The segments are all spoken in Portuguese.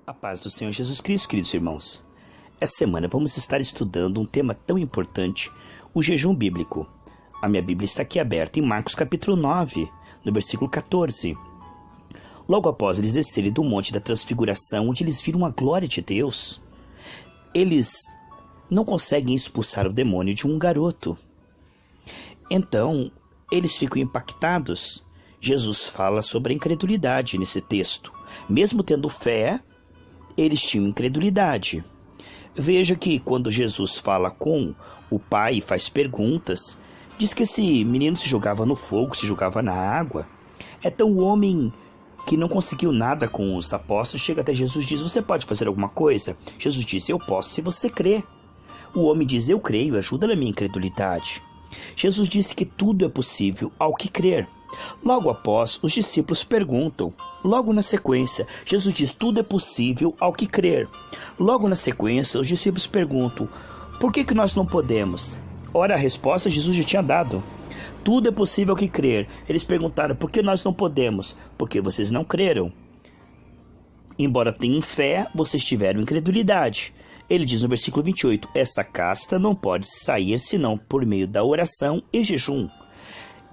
A paz do Senhor Jesus Cristo, queridos irmãos. Essa semana vamos estar estudando um tema tão importante, o jejum bíblico. A minha Bíblia está aqui aberta em Marcos capítulo 9, no versículo 14. Logo após eles descerem do Monte da Transfiguração, onde eles viram a glória de Deus, eles não conseguem expulsar o demônio de um garoto. Então, eles ficam impactados. Jesus fala sobre a incredulidade nesse texto. Mesmo tendo fé, eles tinham incredulidade. Veja que quando Jesus fala com o pai e faz perguntas, diz que esse menino se jogava no fogo, se jogava na água. Então o homem que não conseguiu nada com os apóstolos chega até Jesus e diz: você pode fazer alguma coisa? Jesus disse: eu posso se você crer. O homem diz: eu creio, ajuda na minha incredulidade. Jesus disse que tudo é possível ao que crer. Logo após, os discípulos perguntam. Logo na sequência, Jesus diz: tudo é possível ao que crer. Logo na sequência, os discípulos perguntam: por que nós não podemos? Ora, a resposta Jesus já tinha dado. Tudo é possível ao que crer. Eles perguntaram: por que nós não podemos? Porque vocês não creram. Embora tenham fé, vocês tiveram incredulidade. Ele diz no versículo 28, essa casta não pode sair senão por meio da oração e jejum.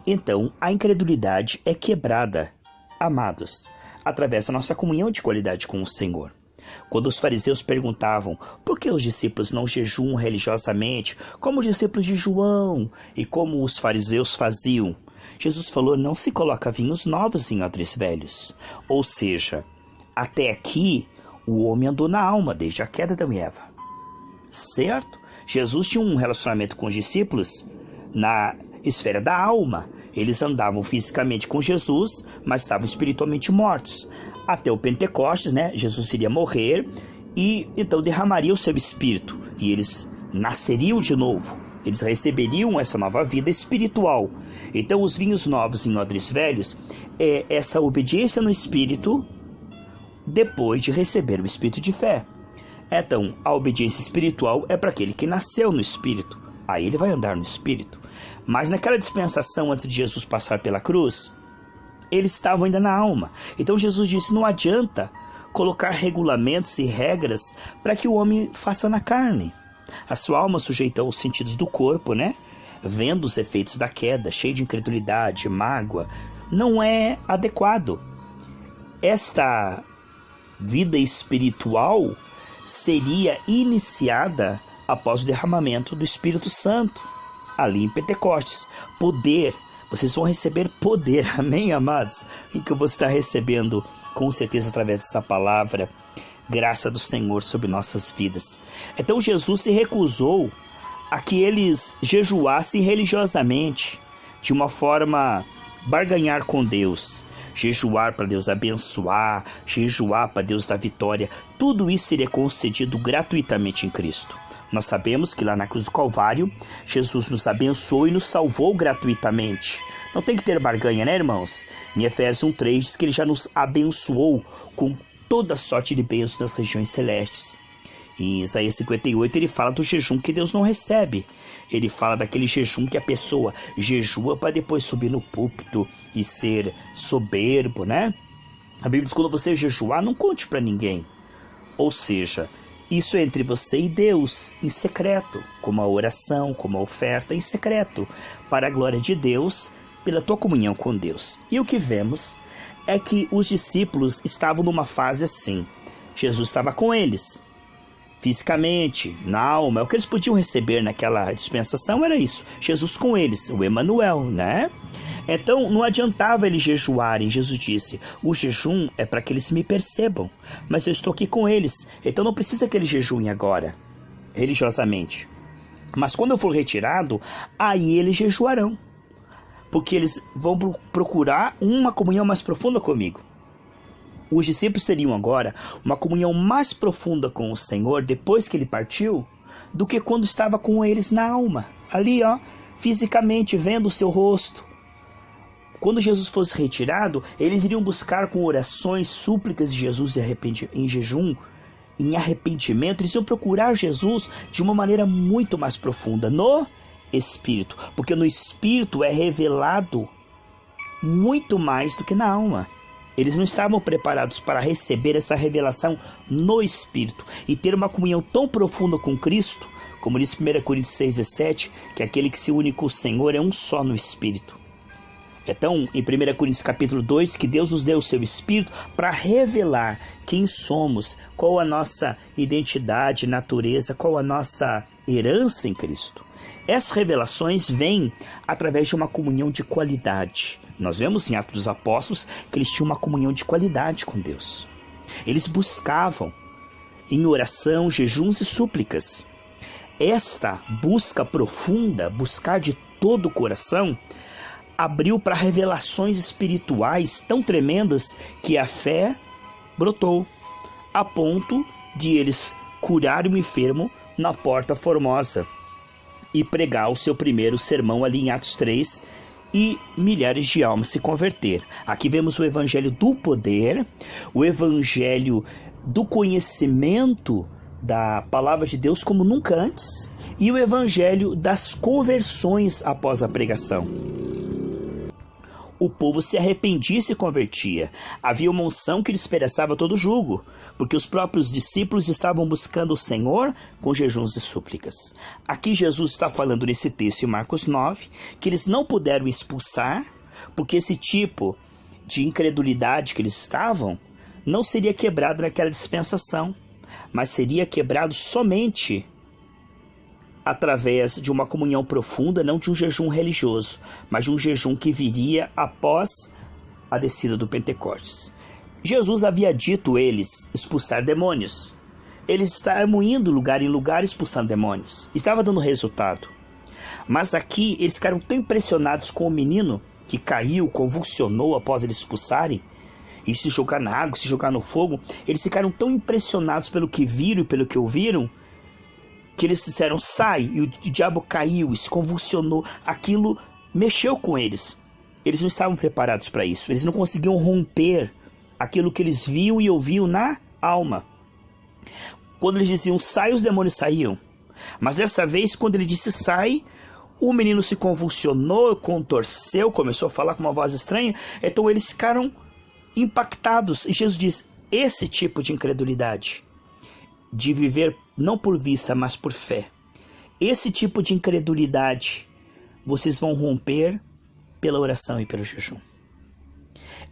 Então, a incredulidade é quebrada, amados, através da nossa comunhão de qualidade com o Senhor. Quando os fariseus perguntavam por que os discípulos não jejuam religiosamente, como os discípulos de João e como os fariseus faziam, Jesus falou: não se coloca vinhos novos em odres velhos. Ou seja, até aqui o homem andou na alma desde a queda de Adão e Eva. Certo? Jesus tinha um relacionamento com os discípulos na esfera da alma. Eles andavam fisicamente com Jesus, mas estavam espiritualmente mortos. Até o Pentecostes, Jesus iria morrer e então derramaria o seu espírito. E eles nasceriam de novo. Eles receberiam essa nova vida espiritual. Então os vinhos novos em odres velhos é essa obediência no espírito depois de receber o espírito de fé. Então, a obediência espiritual é para aquele que nasceu no espírito. Aí ele vai andar no espírito. Mas naquela dispensação antes de Jesus passar pela cruz, eles estavam ainda na alma. Então Jesus disse: não adianta colocar regulamentos e regras para que o homem faça na carne. A sua alma sujeita aos sentidos do corpo, vendo os efeitos da queda, cheio de incredulidade, mágoa, não é adequado. Esta vida espiritual seria iniciada após o derramamento do Espírito Santo, ali em Pentecostes. Poder, vocês vão receber poder, amém, amados? E que você está recebendo, com certeza, através dessa palavra, graça do Senhor sobre nossas vidas. Então Jesus se recusou a que eles jejuassem religiosamente, de uma forma barganhar com Deus. Jejuar para Deus abençoar, jejuar para Deus dar vitória, tudo isso seria concedido gratuitamente em Cristo. Nós sabemos que lá na cruz do Calvário, Jesus nos abençoou e nos salvou gratuitamente. Não tem que ter barganha, irmãos? Em Efésios 1:3 diz que ele já nos abençoou com toda sorte de bênçãos nas regiões celestes. Em Isaías 58 ele fala do jejum que Deus não recebe. Ele fala daquele jejum que a pessoa jejua para depois subir no púlpito e ser soberbo, A Bíblia diz que quando você jejuar, não conte para ninguém. Ou seja, isso é entre você e Deus, em secreto, como a oração, como a oferta em secreto, para a glória de Deus, pela tua comunhão com Deus. E o que vemos é que os discípulos estavam numa fase assim. Jesus estava com eles, fisicamente, na alma. O que eles podiam receber naquela dispensação era isso, Jesus com eles, o Emanuel, Então não adiantava eles jejuarem. Jesus disse: o jejum é para que eles me percebam, mas eu estou aqui com eles, então não precisa que eles jejuem agora, religiosamente. Mas quando eu for retirado, aí eles jejuarão, porque eles vão procurar uma comunhão mais profunda comigo. Os discípulos teriam agora uma comunhão mais profunda com o Senhor depois que ele partiu, do que quando estava com eles na alma, ali fisicamente vendo o seu rosto. Quando Jesus fosse retirado, eles iriam buscar com orações, súplicas de Jesus em jejum, em arrependimento. Eles iam procurar Jesus de uma maneira muito mais profunda, no Espírito, porque no Espírito é revelado muito mais do que na alma. Eles não estavam preparados para receber essa revelação no Espírito e ter uma comunhão tão profunda com Cristo, como diz 1 Coríntios 6,17, que aquele que se une com o Senhor é um só no Espírito. Então, em 1 Coríntios capítulo 2, que Deus nos deu o seu Espírito para revelar quem somos, qual a nossa identidade, natureza, qual a nossa herança em Cristo. Essas revelações vêm através de uma comunhão de qualidade. Nós vemos em Atos dos Apóstolos que eles tinham uma comunhão de qualidade com Deus. Eles buscavam em oração, jejuns e súplicas. Esta busca profunda, buscar de todo o coração, abriu para revelações espirituais tão tremendas que a fé brotou, a ponto de eles curarem o enfermo na Porta Formosa e pregar o seu primeiro sermão ali em Atos 3 e milhares de almas se converter. Aqui vemos o evangelho do poder, o evangelho do conhecimento da palavra de Deus como nunca antes e o evangelho das conversões após a pregação. O povo se arrependia e se convertia. Havia uma unção que dispersava todo jugo, porque os próprios discípulos estavam buscando o Senhor com jejuns e súplicas. Aqui Jesus está falando nesse texto em Marcos 9, que eles não puderam expulsar, porque esse tipo de incredulidade que eles estavam, não seria quebrado naquela dispensação, mas seria quebrado somente através de uma comunhão profunda, não de um jejum religioso, mas de um jejum que viria após a descida do Pentecostes. Jesus havia dito eles expulsar demônios. Eles estavam indo lugar em lugar expulsando demônios. Estava dando resultado. Mas aqui eles ficaram tão impressionados com o menino que caiu, convulsionou após eles expulsarem, e se jogar na água, se jogar no fogo. Eles ficaram tão impressionados pelo que viram e pelo que ouviram, que eles disseram, sai, e o diabo caiu e se convulsionou. Aquilo mexeu com eles. Eles não estavam preparados para isso. Eles não conseguiam romper aquilo que eles viam e ouviam na alma. Quando eles diziam sai, os demônios saíam. Mas dessa vez, quando ele disse sai, o menino se convulsionou, contorceu, começou a falar com uma voz estranha. Então eles ficaram impactados. E Jesus diz, esse tipo de incredulidade, de viver não por vista, mas por fé, esse tipo de incredulidade vocês vão romper pela oração e pelo jejum.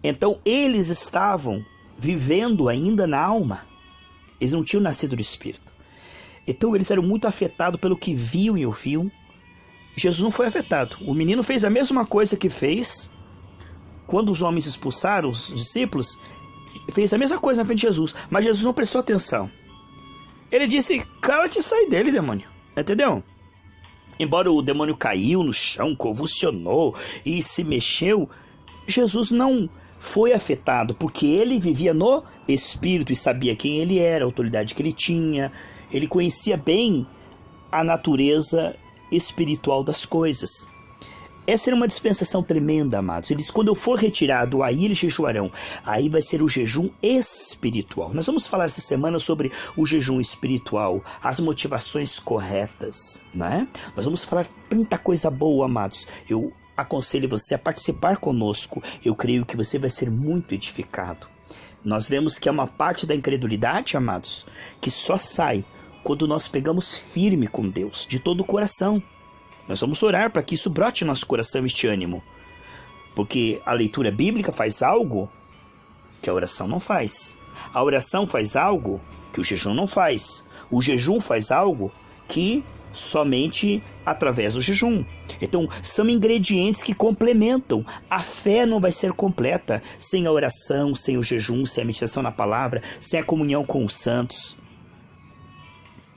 Então eles estavam vivendo ainda na alma, eles não tinham nascido do Espírito. Então eles eram muito afetados pelo que viam e ouviam. Jesus não foi afetado. O menino fez a mesma coisa que fez quando os homens expulsaram os discípulos, fez a mesma coisa na frente de Jesus, mas Jesus não prestou atenção. Ele disse, cala-te e sai dele, demônio. Entendeu? Embora o demônio caiu no chão, convulsionou e se mexeu, Jesus não foi afetado, porque ele vivia no Espírito e sabia quem ele era, a autoridade que ele tinha. Ele conhecia bem a natureza espiritual das coisas. Essa era uma dispensação tremenda, amados. Ele diz, quando eu for retirado, aí eles jejuarão. Aí vai ser o jejum espiritual. Nós vamos falar essa semana sobre o jejum espiritual, as motivações corretas, né? Nós vamos falar tanta coisa boa, amados. Eu aconselho você a participar conosco. Eu creio que você vai ser muito edificado. Nós vemos que é uma parte da incredulidade, amados, que só sai quando nós pegamos firme com Deus, de todo o coração. Nós vamos orar para que isso brote no nosso coração, este ânimo. Porque a leitura bíblica faz algo que a oração não faz. A oração faz algo que o jejum não faz. O jejum faz algo que somente através do jejum. Então, são ingredientes que complementam. A fé não vai ser completa sem a oração, sem o jejum, sem a meditação na palavra, sem a comunhão com os santos.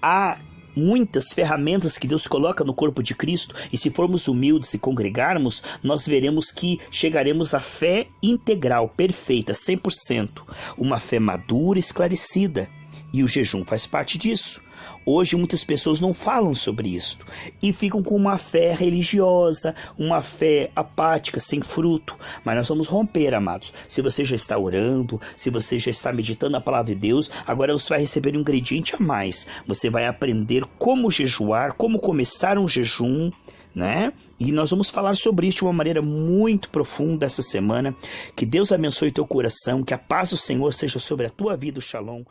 Há muitas ferramentas que Deus coloca no corpo de Cristo, e se formos humildes e congregarmos, nós veremos que chegaremos à fé integral, perfeita, 100%, uma fé madura, esclarecida, e o jejum faz parte disso. Hoje muitas pessoas não falam sobre isso e ficam com uma fé religiosa, uma fé apática, sem fruto. Mas nós vamos romper, amados. Se você já está orando, se você já está meditando a palavra de Deus, agora você vai receber um ingrediente a mais. Você vai aprender como jejuar, como começar um jejum, né? E nós vamos falar sobre isso de uma maneira muito profunda essa semana. Que Deus abençoe teu coração, que a paz do Senhor seja sobre a tua vida, o Shalom.